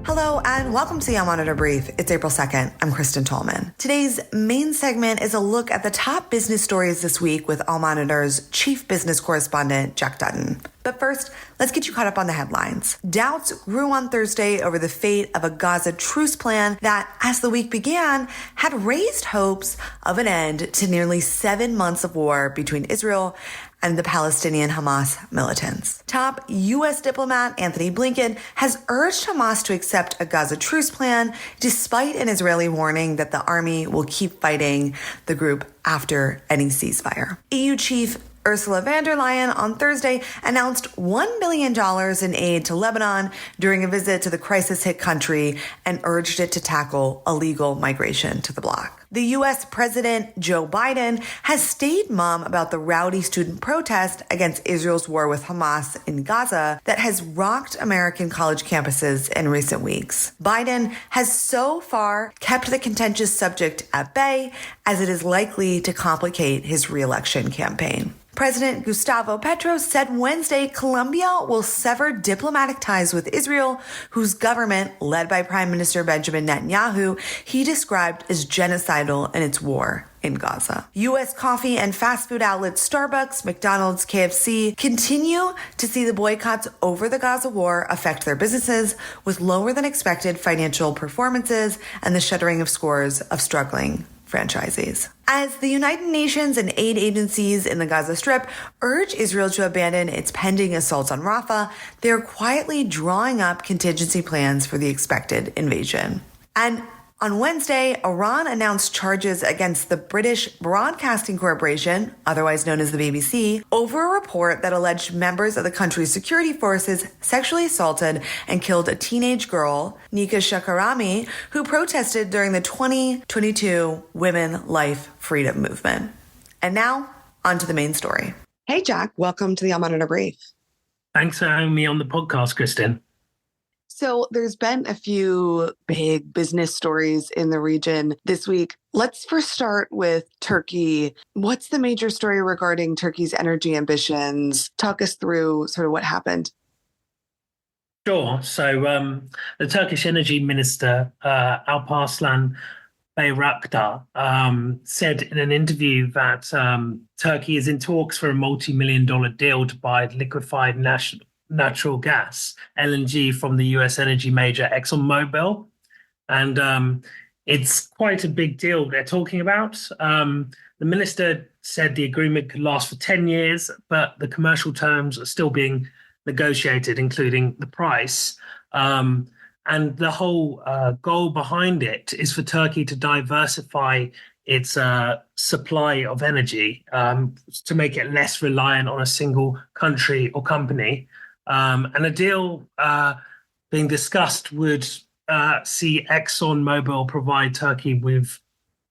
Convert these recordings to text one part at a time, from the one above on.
Hello and welcome to the Al Monitor Brief. It's April 2nd. I'm Kristen Tallman. Today's main segment is a look at the top business stories this week with Al Monitor's chief business correspondent, Jack Dutton. But first, let's get you caught up on the headlines. Doubts grew on Thursday over the fate of a Gaza truce plan that, as the week began, had raised hopes of an end to nearly 7 months of war between Israel and the Palestinian Hamas militants. Top U.S. diplomat Anthony Blinken has urged Hamas to accept a Gaza truce plan, despite an Israeli warning that the army will keep fighting the group after any ceasefire. EU chief Ursula von der Leyen on Thursday announced $1 billion in aid to Lebanon during a visit to the crisis-hit country and urged it to tackle illegal migration to the bloc. The U.S. President Joe Biden has stayed mum about the rowdy student protest against Israel's war with Hamas in Gaza that has rocked American college campuses in recent weeks. Biden has so far kept the contentious subject at bay, as it is likely to complicate his re-election campaign. President Gustavo Petro said Wednesday Colombia will sever diplomatic ties with Israel, whose government, led by Prime Minister Benjamin Netanyahu, he described as genocidal in its war in Gaza. U.S. coffee and fast food outlets Starbucks, McDonald's, KFC continue to see the boycotts over the Gaza war affect their businesses, with lower than expected financial performances and the shuttering of scores of struggling franchisees. As the United Nations and aid agencies in the Gaza Strip urge Israel to abandon its pending assaults on Rafah, they are quietly drawing up contingency plans for the expected invasion. And on Wednesday, Iran announced charges against the British Broadcasting Corporation, otherwise known as the BBC, over a report that alleged members of the country's security forces sexually assaulted and killed a teenage girl, Nika Shakarami, who protested during the 2022 Women Life Freedom Movement. And now, on to the main story. Hey, Jack. Welcome to the Al Monitor Brief. Thanks for having me on the podcast, Kristen. So there's been a few big business stories in the region this week. Let's first start with Turkey. What's the major story regarding Turkey's energy ambitions? Talk us through sort of what happened. Sure. So the Turkish energy minister, Alparslan Bayraktar, said in an interview that Turkey is in talks for a multi-million-dollar deal to buy liquefied natural gas, LNG, from the US energy major ExxonMobil. And it's quite a big deal they're talking about. The minister said the agreement could last for 10 years, but the commercial terms are still being negotiated, including the price. And the whole goal behind it is for Turkey to diversify its supply of energy to make it less reliant on a single country or company. And a deal being discussed would see ExxonMobil provide Turkey with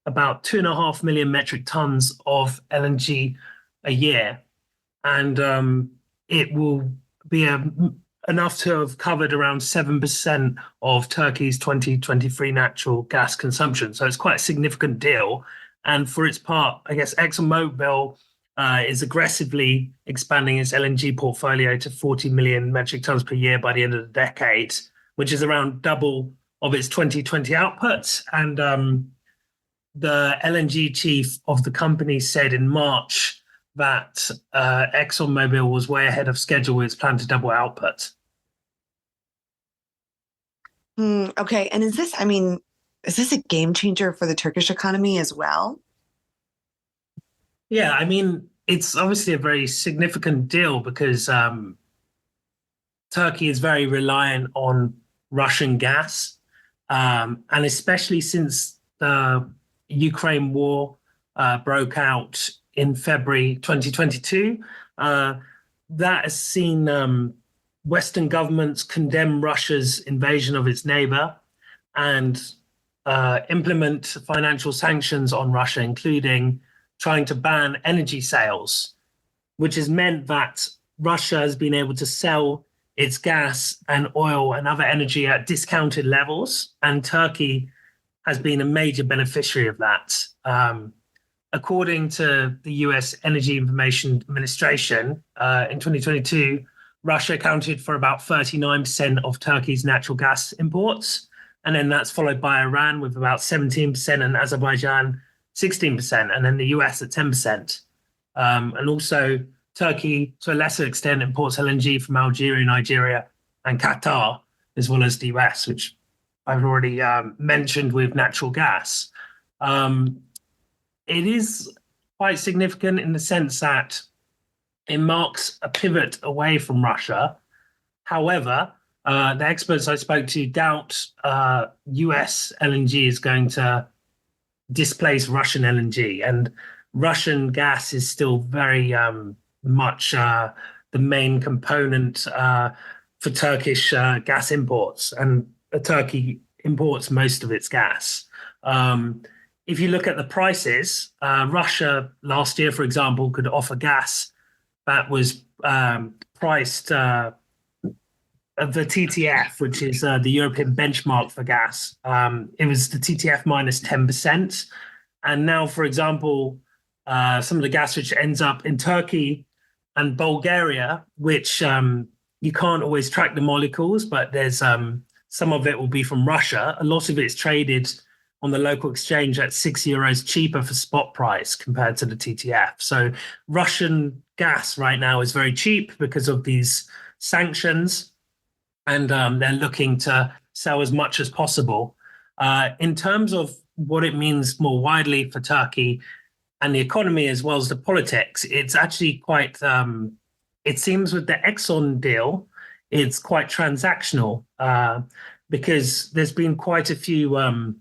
about 2.5 million metric tons of LNG a year. And it will be enough to have covered around 7% of Turkey's 2023 natural gas consumption. So it's quite a significant deal. And for its part, I guess ExxonMobil is aggressively expanding its LNG portfolio to 40 million metric tons per year by the end of the decade, which is around double of its 2020 output. And the LNG chief of the company said in March that ExxonMobil was way ahead of schedule with its plan to double output. Okay. And is this a game changer for the Turkish economy as well? Yeah, I mean, it's obviously a very significant deal because Turkey is very reliant on Russian gas. And especially since the Ukraine war broke out in February 2022, that has seen Western governments condemn Russia's invasion of its neighbor and implement financial sanctions on Russia, including trying to ban energy sales, which has meant that Russia has been able to sell its gas and oil and other energy at discounted levels, and Turkey has been a major beneficiary of that. According to the US Energy Information Administration, in 2022, Russia accounted for about 39% of Turkey's natural gas imports. And then that's followed by Iran with about 17% and Azerbaijan 16%, and then the US at 10%. And also Turkey, to a lesser extent, imports LNG from Algeria, Nigeria, and Qatar, as well as the US, which I've already mentioned with natural gas. It is quite significant in the sense that it marks a pivot away from Russia. However, the experts I spoke to doubt US LNG is going to displace Russian LNG, and Russian gas is still very much the main component for Turkish gas imports, and Turkey imports most of its gas. If you look at the prices, Russia last year, for example, could offer gas that was priced the TTF, which is the European benchmark for gas. It was the TTF minus 10%. And now, for example, some of the gas which ends up in Turkey and Bulgaria, which you can't always track the molecules, but there's some of it will be from Russia. A lot of it's traded on the local exchange at €6 cheaper for spot price compared to the TTF. So Russian gas right now is very cheap because of these sanctions, and they're looking to sell as much as possible. In terms of what it means more widely for Turkey and the economy as well as the politics, it's actually quite, it seems with the Exxon deal, it's quite transactional because there's been quite a few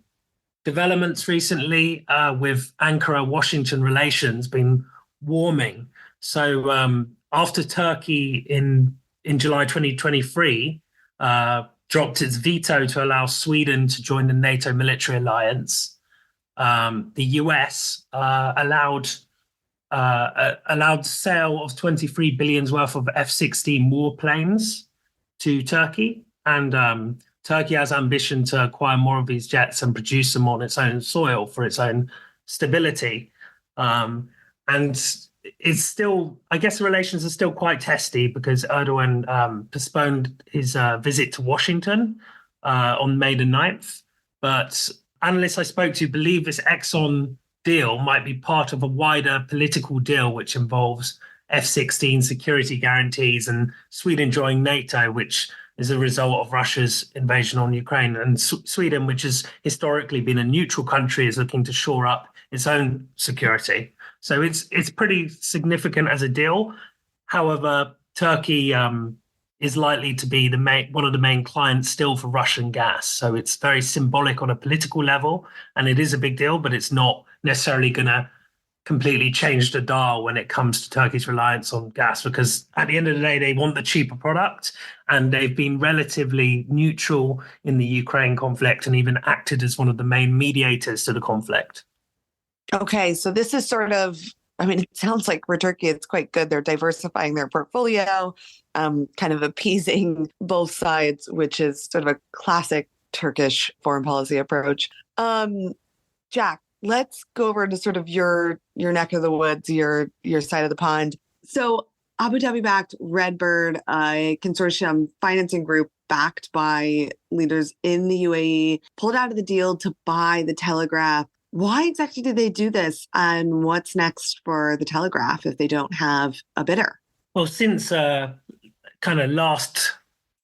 developments recently with Ankara-Washington relations been warming. So after Turkey in July 2023 dropped its veto to allow Sweden to join the NATO military alliance, the US allowed sale of 23 billion worth of F-16 warplanes to Turkey, and Turkey has ambition to acquire more of these jets and produce them on its own soil for its own stability. And it's still, I guess the relations are still quite testy because Erdogan postponed his visit to Washington on May the 9th. But analysts I spoke to believe this Exxon deal might be part of a wider political deal which involves F-16 security guarantees and Sweden joining NATO, which is a result of Russia's invasion on Ukraine. And Sweden, which has historically been a neutral country, is looking to shore up its own security. So it's pretty significant as a deal. However, Turkey is likely to be one of the main clients still for Russian gas. So it's very symbolic on a political level, and it is a big deal, but it's not necessarily going to completely change the dial when it comes to Turkey's reliance on gas, because at the end of the day, they want the cheaper product, and they've been relatively neutral in the Ukraine conflict and even acted as one of the main mediators to the conflict. Okay, so this is sort of, I mean, it sounds like for Turkey, it's quite good. They're diversifying their portfolio, kind of appeasing both sides, which is sort of a classic Turkish foreign policy approach. Jack, let's go over to sort of your neck of the woods, your side of the pond. So Abu Dhabi-backed Redbird, a consortium financing group backed by leaders in the UAE, pulled out of the deal to buy the Telegraph. Why exactly did they do this? And what's next for the Telegraph if they don't have a bidder? Well, since kind of last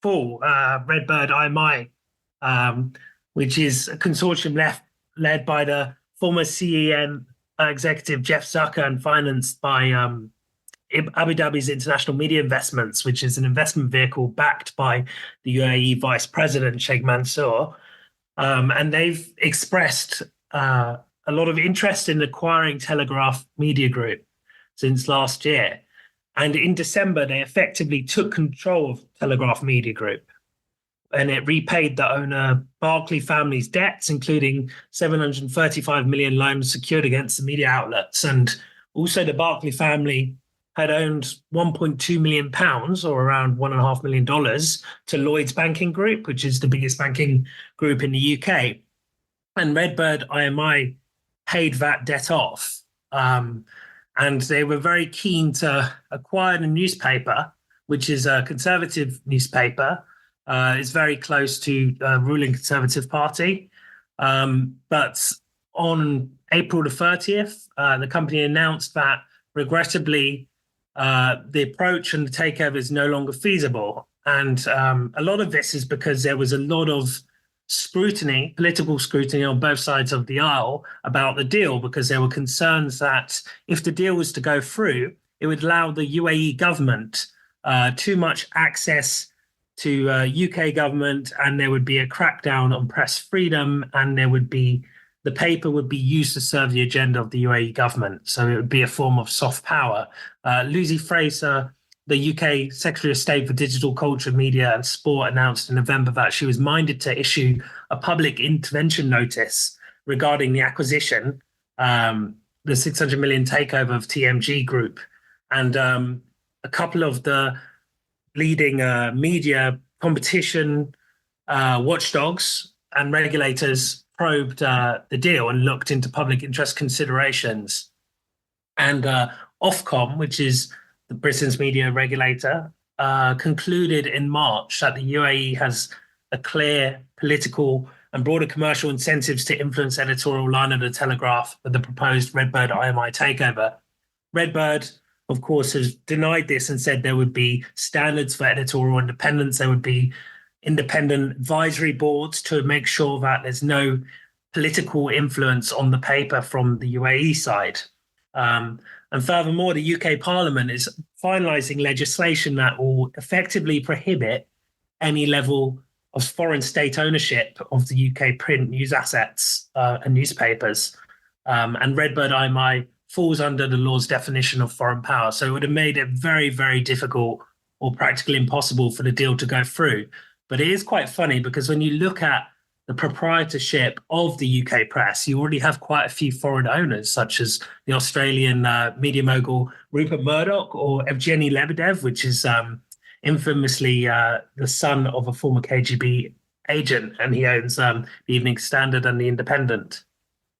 fall, Redbird IMI, which is a consortium led by the former CEN executive Jeff Zucker and financed by Abu Dhabi's International Media Investments, which is an investment vehicle backed by the UAE Vice President Sheikh Mansour. And they've expressed a lot of interest in acquiring Telegraph Media Group since last year. And in December, they effectively took control of Telegraph Media Group, and it repaid the owner Barclay family's debts, including 735 million loans secured against the media outlets. And also the Barclay family had owned £1.2 million, or around $1.5 million, to Lloyds Banking Group, which is the biggest banking group in the UK. And Redbird IMI paid that debt off. And they were very keen to acquire the newspaper, which is a conservative newspaper. It's very close to ruling Conservative Party. But on April the 30th, the company announced that regrettably, the approach and the takeover is no longer feasible. And a lot of this is because there was a lot of scrutiny, political scrutiny on both sides of the aisle about the deal, because there were concerns that if the deal was to go through, it would allow the UAE government too much access to UK government, and there would be a crackdown on press freedom, and the paper would be used to serve the agenda of the UAE government. So it would be a form of soft power. Lucy Fraser, the UK Secretary of State for Digital Culture, Media and Sport, announced in November that she was minded to issue a public intervention notice regarding the acquisition, the 600 million takeover of TMG Group. And a couple of the leading media competition watchdogs and regulators probed the deal and looked into public interest considerations. And Ofcom, which is the Britain's media regulator, concluded in March that the UAE has a clear political and broader commercial incentives to influence editorial line of the Telegraph with the proposed Redbird IMI takeover. Redbird, of course, has denied this and said there would be standards for editorial independence. There would be independent advisory boards to make sure that there's no political influence on the paper from the UAE side. And furthermore, the UK Parliament is finalising legislation that will effectively prohibit any level of foreign state ownership of the UK print news assets and newspapers. And Redbird IMI falls under the law's definition of foreign power. So it would have made it very, very difficult or practically impossible for the deal to go through. But it is quite funny because when you look at the proprietorship of the UK press, you already have quite a few foreign owners, such as the Australian media mogul Rupert Murdoch or Evgeny Lebedev, which is infamously the son of a former KGB agent, and he owns the Evening Standard and the Independent.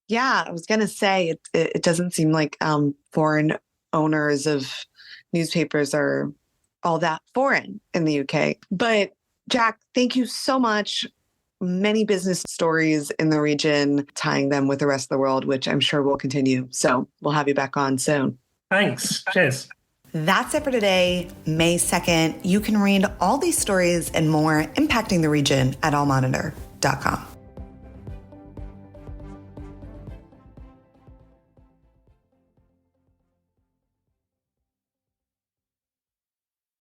Yeah, I was going to say, it doesn't seem like foreign owners of newspapers are all that foreign in the UK. But Jack, thank you so much. Many business stories in the region, tying them with the rest of the world, which I'm sure will continue. So we'll have you back on soon. Thanks. Cheers. That's it for today, May 2nd. You can read all these stories and more impacting the region at allmonitor.com.